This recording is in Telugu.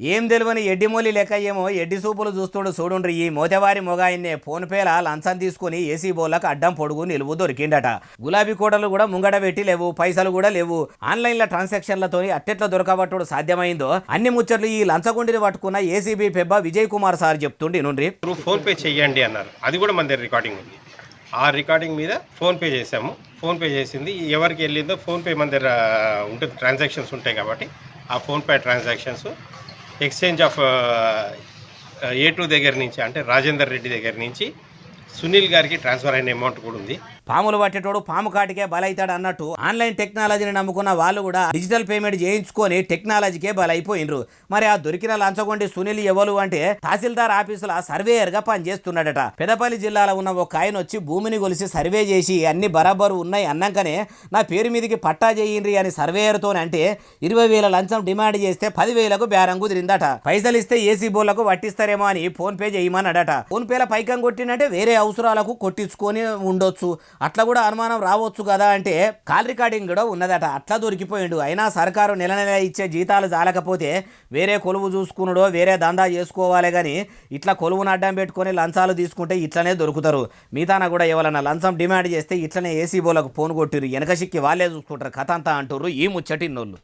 ఏం తెలివని ఎడ్డిమూలి లెక్క ఏమో ఎడ్డి సూపులు చూడుండ్రి ఈ మోతెవారి మొగాయన్నే ఫోన్ పేల లంచం తీసుకుని ఏసీ బోర్లకు అడ్డం పొడుగు నిలువు దొరికిండట. గులాబీ కోటలు కూడా ముంగడ పెట్టి లేవు, పైసలు కూడా లేవు. ఆన్లైన్ల ట్రాన్సాక్షన్లతో అట్టెట్ల దొరకబట్టుడు సాధ్యమైందో అన్ని ముచ్చట్లు ఈ లంచగొండిని పట్టుకున్న ఏసీబీ పెబ్బ విజయ్ కుమార్ సార్ చెప్తుండి నుండి. ఫోన్ పే చెయ్యండి అన్నారు, అది కూడా మన దగ్గర రికార్డింగ్ ఉంది. ఆ రికార్డింగ్ మీద ఫోన్ పే చేసాము. ఫోన్ పే చేసింది ఎవరికి వెళ్ళిందో ఫోన్ పే మన దగ్గర ఉంటుంది, ట్రాన్సాక్షన్స్ ఉంటాయి కాబట్టి ఆ phone pay transactions exchange of A2 దగ్గర నుంచి, అంటే రాజేందర్ రెడ్డి దగ్గర నుంచి సునీల్ గారికి ట్రాన్స్ఫర్ అయిన అమౌంట్ కూడా ఉంది. పాములు పట్టేటోడు పాము కాటికే బలైతాడు అన్నట్టు ఆన్లైన్ టెక్నాలజీని నమ్ముకున్న వాళ్ళు కూడా డిజిటల్ పేమెంట్ చేయించుకొని టెక్నాలజీకే బలైపోయినరు. మరి ఆ దొరికిన లంచగొండి సునీల్ ఎవరు అంటే తహసీల్దార్ ఆఫీసులో సర్వేయర్ గా పనిచేస్తున్నాడట. పెదపల్లి జిల్లాలో ఉన్న ఒక ఆయన వచ్చి భూమిని కొలిసి సర్వే చేసి అన్ని బరాబరు ఉన్నాయి అన్నాకనే నా పేరు మీదకి పట్టా చేయండి అని సర్వేయర్తో అంటే 20,000 లంచం డిమాండ్ చేస్తే 10,000కు బేరం కుదిరిందట. పైసలు ఇస్తే ఏసీ బోర్లకు పట్టిస్తారేమో అని ఫోన్ పే చేయమన్నాడట. ఫోన్ పేల పైకం కొట్టినంటే వేరే అవసరాలకు కొట్టించుకొని ఉండొచ్చు, అట్లా కూడా అనుమానం రావచ్చు కదా అంటే కాల్ రికార్డింగ్ కూడా ఉన్నదట. అట్లా దొరికిపోయిండు. అయినా సర్కారు నెల నెల ఇచ్చే జీతాలు చాలకపోతే వేరే కొలువు చూసుకున్నాడో వేరే దందా చేసుకోవాలి కానీ ఇట్లా కొలువును అడ్డం పెట్టుకొని లంచాలు తీసుకుంటే ఇట్లనే దొరుకుతారు. మిగతాన కూడా ఎవరన్నా లంచం డిమాండ్ చేస్తే ఇట్లనే ఏసీ బోలకు ఫోన్ కొట్టిరు, వెనక సిక్కి వాళ్ళే చూసుకుంటారు కథ అంతా అంటారు ఈ ముచ్చటిన్నోళ్ళు.